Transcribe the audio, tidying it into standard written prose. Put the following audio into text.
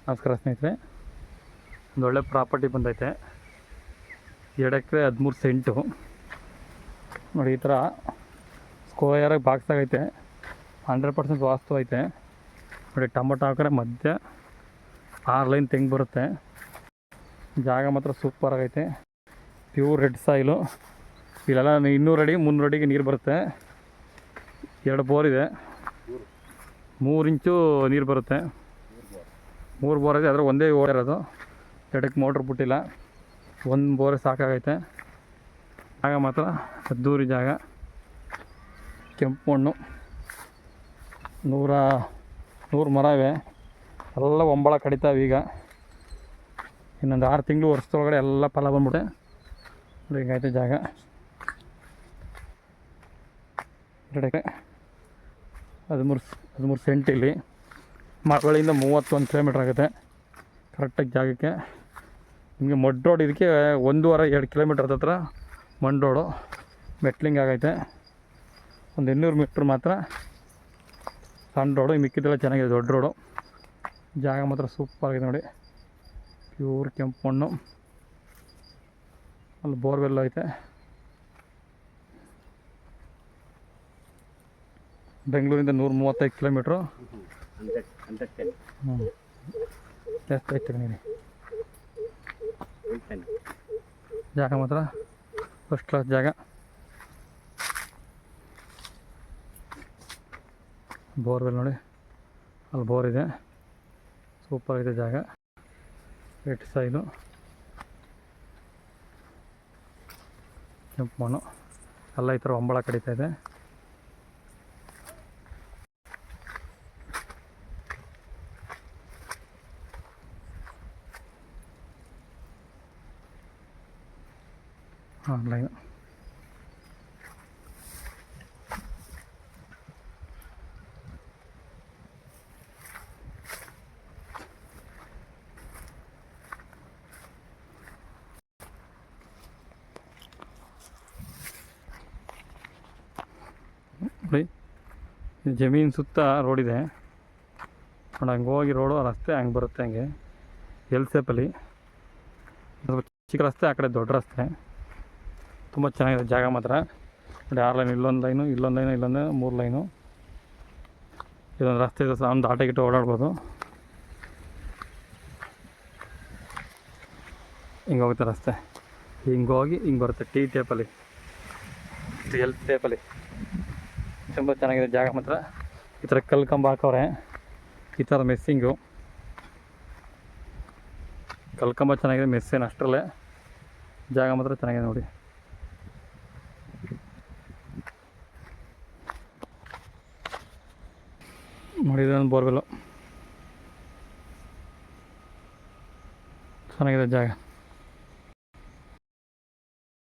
ನಮಸ್ಕಾರ ಸ್ನೇಹಿತರೆ, ಒಂದು ಒಳ್ಳೆ ಪ್ರಾಪರ್ಟಿ ಬಂದೈತೆ. 2 ಎಕರೆ 13 ಸೆಂಟು ನೋಡಿ. ಈ ಥರ ಸ್ಕ್ವೇರಾಗಿ ಬಾಕ್ಸ್ ಆಗೈತೆ. 100% ವಾಸ್ತು ಐತೆ ನೋಡಿ. ಟೊಮೊಟೊ ಹಾಕಿದ್ರೆ ಮಧ್ಯ 6 ಲೈನ್ ತೆಂಗು ಬರುತ್ತೆ. ಜಾಗ ಮಾತ್ರ ಸೂಪರ್ ಆಗೈತೆ. Pure red soil. ಇಲ್ಲೆಲ್ಲ 200 ಅಡಿ 300 ಅಡಿಗೆ ನೀರು ಬರುತ್ತೆ. 2 ಬೋರ್ ಇದೆ. 3 ಇಂಚು ನೀರು ಬರುತ್ತೆ. 3 ಬೋರ್ ಇದೆ. ಅದರ ಒಂದೇ ಓರ್ ಇರೋದು. 2ಕ್ಕೆ ಮೋಟ್ರ್ ಬಿಟ್ಟಿಲ್ಲ. 1 ಬೋರೆ ಸಾಕಾಗೈತೆ. ಜಾಗ ಮಾತ್ರ ಅದ್ದೂರಿ ಜಾಗ. ಕೆಂಪು ಮಣ್ಣು. 100 ಮರ ಇವೆ. ಎಲ್ಲ ಒಂಬಳ ಕಡಿತಾವೆ. ಈಗ ಇನ್ನೊಂದು 6 ತಿಂಗಳು ವರ್ಷದೊಳಗಡೆ ಎಲ್ಲ ಫಲ ಬಂದ್ಬಿಟ್ಟೆ. ಹಿಂಗೈತೆ ಜಾಗ. 2 ಎಕರೆ 13 ಸೆಂಟ್. ಇಲ್ಲಿ ಮರಗಳಿಂದ 31 ಕಿಲೋಮೀಟ್ರ್ ಆಗುತ್ತೆ ಕರೆಕ್ಟಾಗಿ ಜಾಗಕ್ಕೆ. ನಿಮಗೆ ಮಡ್ ರೋಡ್ ಇದಕ್ಕೆ 1.5-2 ಕಿಲೋಮೀಟ್ರ್ ಹತ್ರ ಮಣ್ಣು ರೋಡು. ಮೆಟ್ಲಿಂಗ್ ಆಗೈತೆ. ಒಂದು 800 ಮೀಟ್ರ್ ಮಾತ್ರ ಸಣ್ಣ ರೋಡು. ಮಿಕ್ಕಿದ್ದೆಲ್ಲ ಚೆನ್ನಾಗಿದೆ, ದೊಡ್ಡ ರೋಡು. ಜಾಗ ಮಾತ್ರ ಸೂಪರ್ ಆಗಿದೆ ನೋಡಿ. ಪ್ಯೂರ್ ಕೆಂಪು ಮಣ್ಣು. ಅಲ್ಲಿ ಬೋರ್ವೆಲ್ ಐತೆ. ಬೆಂಗಳೂರಿಂದ 135 ಕಿಲೋಮೀಟ್ರು. ಜಾಸ್ತಿ ಐತೆ ನೀನು. ಜಾಗ ಮಾತ್ರ ಫಸ್ಟ್ ಕ್ಲಾಸ್ ಜಾಗ. ಬೋರ್ವೆಲ್ ನೋಡಿ, ಅಲ್ಲಿ ಬೋರ್ ಇದೆ. ಸೂಪರ್ ಇದೆ ಜಾಗ. ರೆಡ್ ಸಾಯಿಲು, ಕೆಂಪು ಮಣ್ಣು. ಎಲ್ಲ ಈ ಥರ ಒಂಬಳ ಕಡಿತಾ ಇದೆ. ಆನ್ಲೈನ್ ನೋಡಿ. ಜಮೀನು ಸುತ್ತ ರೋಡ್ ಇದೆ ನೋಡಿ. ಹಂಗೆ ಹೋಗಿ ರೋಡು ರಸ್ತೆ ಹಂಗೆ ಬರುತ್ತೆ. ಹಂಗೆ ಎಲ್ ಸೇಪಲ್ಲಿ ಚಿಕ್ಕ ರಸ್ತೆ, ಆ ಕಡೆ ದೊಡ್ಡ ರಸ್ತೆ. ತುಂಬ ಚೆನ್ನಾಗಿದೆ ಜಾಗ ಮಾತ್ರ ನೋಡಿ. 6 ಲೈನ್, ಇಲ್ಲೊಂದು ಲೈನು, ಇಲ್ಲೊಂದು ಲೈನು, ಇಲ್ಲೊಂದು 3 ಲೈನು. ಇದೊಂದು ರಸ್ತೆ ಇದೆ. ಒಂದು ಆಟೋ ಗಿಟ್ಟು ಓಡಾಡ್ಬೋದು. ಹಿಂಗೆ ಹೋಗುತ್ತೆ ರಸ್ತೆ. ಹಿಂಗೆ ಹೋಗಿ ಹಿಂಗೆ ಬರುತ್ತೆ ಟಿ ಟೇಪಲ್ಲಿ, ಎಲ್ ಟೇಪಲ್ಲಿ. ತುಂಬ ಚೆನ್ನಾಗಿದೆ ಜಾಗ ಮಾತ್ರ. ಈ ಥರ ಕಲ್ಲು ಕಂಬ ಹಾಕವ್ರೆ. ಈ ಥರ ಮೆಸ್ಸಿಂಗು ಕಲ್ಲು ಕಂಬ ಚೆನ್ನಾಗಿದೆ. ಮೆಸ್ಸೇನು ಅಷ್ಟರಲ್ಲೇ. ಜಾಗ ಮಾತ್ರ ಚೆನ್ನಾಗಿದೆ ನೋಡಿ. ನೋಡಿ, ಇದೊಂದು ಬೋರ್ವೆಲ್ಲು. ಚೆನ್ನಾಗಿದೆ ಜಾಗ.